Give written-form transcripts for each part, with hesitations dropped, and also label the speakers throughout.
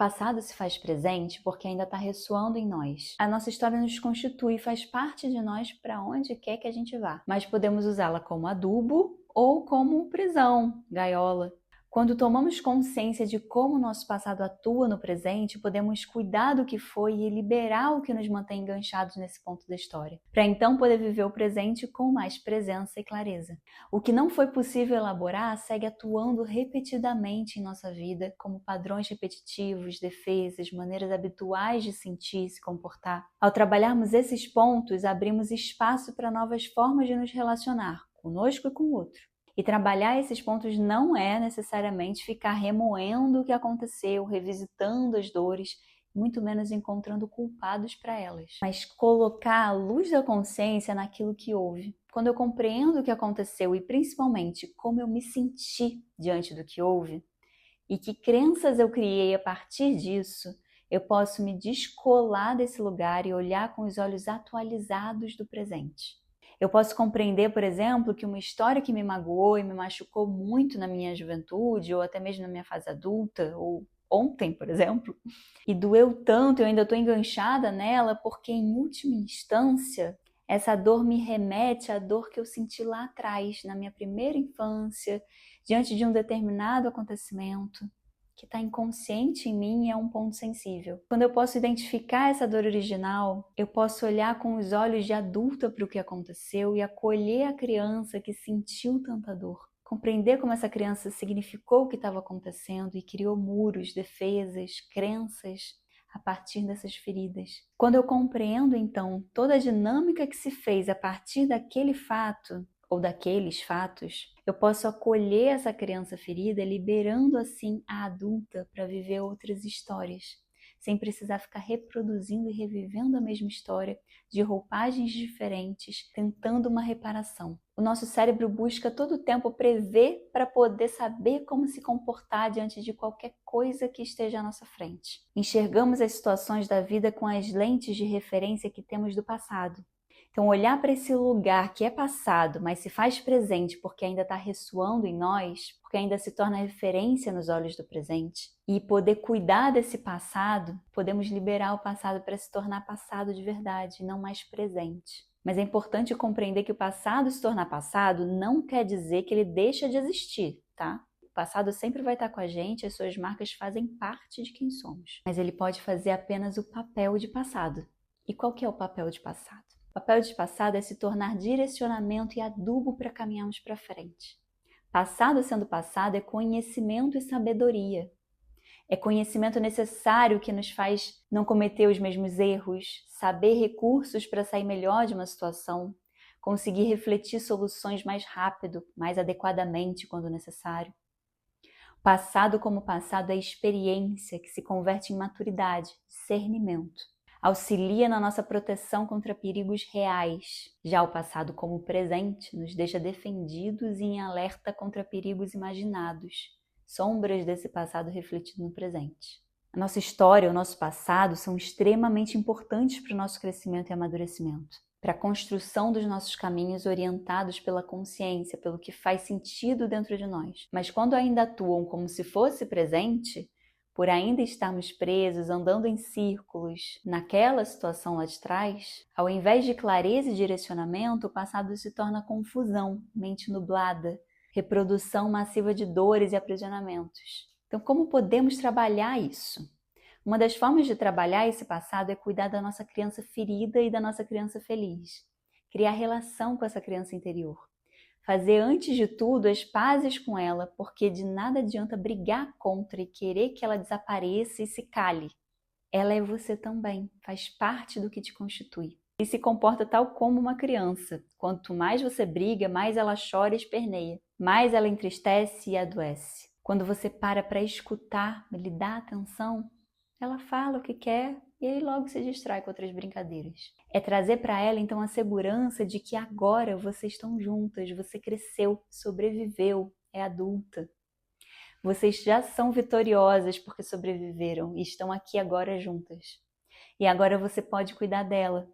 Speaker 1: passado se faz presente porque ainda está ressoando em nós. A nossa história nos constitui, faz parte de nós para onde quer que a gente vá. Mas podemos usá-la como adubo ou como prisão, gaiola. Quando tomamos consciência de como o nosso passado atua no presente, podemos cuidar do que foi e liberar o que nos mantém enganchados nesse ponto da história, para então poder viver o presente com mais presença e clareza. O que não foi possível elaborar segue atuando repetidamente em nossa vida, como padrões repetitivos, defesas, maneiras habituais de sentir e se comportar. Ao trabalharmos esses pontos, abrimos espaço para novas formas de nos relacionar, conosco e com o outro. E trabalhar esses pontos não é necessariamente ficar remoendo o que aconteceu, revisitando as dores, muito menos encontrando culpados para elas, mas colocar a luz da consciência naquilo que houve. Quando eu compreendo o que aconteceu e principalmente como eu me senti diante do que houve e que crenças eu criei a partir disso, eu posso me descolar desse lugar e olhar com os olhos atualizados do presente. Eu posso compreender, por exemplo, que uma história que me magoou e me machucou muito na minha juventude, ou até mesmo na minha fase adulta, ou ontem, por exemplo, e doeu tanto, eu ainda estou enganchada nela, porque em última instância, essa dor me remete à dor que eu senti lá atrás, na minha primeira infância, diante de um determinado acontecimento, que está inconsciente em mim e é um ponto sensível. Quando eu posso identificar essa dor original, eu posso olhar com os olhos de adulta para o que aconteceu e acolher a criança que sentiu tanta dor. Compreender como essa criança significou o que estava acontecendo e criou muros, defesas, crenças a partir dessas feridas. Quando eu compreendo, então, toda a dinâmica que se fez a partir daquele fato, ou daqueles fatos, eu posso acolher essa criança ferida, liberando assim a adulta para viver outras histórias, sem precisar ficar reproduzindo e revivendo a mesma história de roupagens diferentes, tentando uma reparação. O nosso cérebro busca todo o tempo prever para poder saber como se comportar diante de qualquer coisa que esteja à nossa frente. Enxergamos as situações da vida com as lentes de referência que temos do passado. Então, olhar para esse lugar que é passado, mas se faz presente porque ainda está ressoando em nós, porque ainda se torna referência nos olhos do presente, e poder cuidar desse passado, podemos liberar o passado para se tornar passado de verdade, não mais presente. Mas é importante compreender que o passado se tornar passado não quer dizer que ele deixa de existir, tá? O passado sempre vai estar com a gente, as suas marcas fazem parte de quem somos. Mas ele pode fazer apenas o papel de passado. E qual que é o papel de passado? O papel de passado é se tornar direcionamento e adubo para caminharmos para frente. Passado sendo passado é conhecimento e sabedoria. É conhecimento necessário que nos faz não cometer os mesmos erros, saber recursos para sair melhor de uma situação, conseguir refletir soluções mais rápido, mais adequadamente quando necessário. Passado como passado é experiência que se converte em maturidade, discernimento. Auxilia na nossa proteção contra perigos reais. Já o passado como presente nos deixa defendidos e em alerta contra perigos imaginados, sombras desse passado refletido no presente. A nossa história, o nosso passado são extremamente importantes para o nosso crescimento e amadurecimento, para a construção dos nossos caminhos orientados pela consciência, pelo que faz sentido dentro de nós. Mas quando ainda atuam como se fosse presente, por ainda estarmos presos, andando em círculos, naquela situação lá de trás, ao invés de clareza e direcionamento, o passado se torna confusão, mente nublada, reprodução massiva de dores e aprisionamentos. Então, como podemos trabalhar isso? Uma das formas de trabalhar esse passado é cuidar da nossa criança ferida e da nossa criança feliz. Criar relação com essa criança interior. Fazer, antes de tudo, as pazes com ela, porque de nada adianta brigar contra e querer que ela desapareça e se cale. Ela é você também, faz parte do que te constitui. E se comporta tal como uma criança. Quanto mais você briga, mais ela chora e esperneia. Mais ela entristece e adoece. Quando você para escutar, lhe dá atenção, ela fala o que quer e aí logo se distrai com outras brincadeiras. É trazer para ela então a segurança de que agora vocês estão juntas, você cresceu, sobreviveu, é adulta. Vocês já são vitoriosas porque sobreviveram e estão aqui agora juntas. E agora você pode cuidar dela,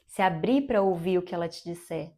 Speaker 1: se abrir para ouvir o que ela te disser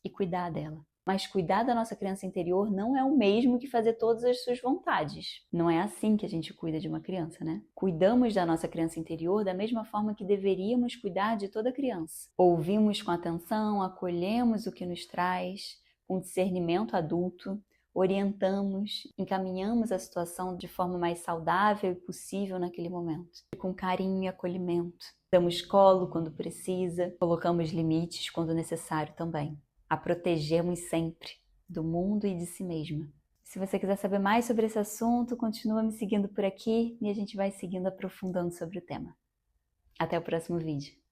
Speaker 1: e cuidar dela. Mas cuidar da nossa criança interior não é o mesmo que fazer todas as suas vontades. Não é assim que a gente cuida de uma criança, né? Cuidamos da nossa criança interior da mesma forma que deveríamos cuidar de toda criança. Ouvimos com atenção, acolhemos o que nos traz, com discernimento adulto, orientamos, encaminhamos a situação de forma mais saudável e possível naquele momento, com carinho e acolhimento. Damos colo quando precisa, colocamos limites quando necessário também. A protegemos sempre do mundo e de si mesma. Se você quiser saber mais sobre esse assunto, continua me seguindo por aqui e a gente vai seguindo aprofundando sobre o tema. Até o próximo vídeo.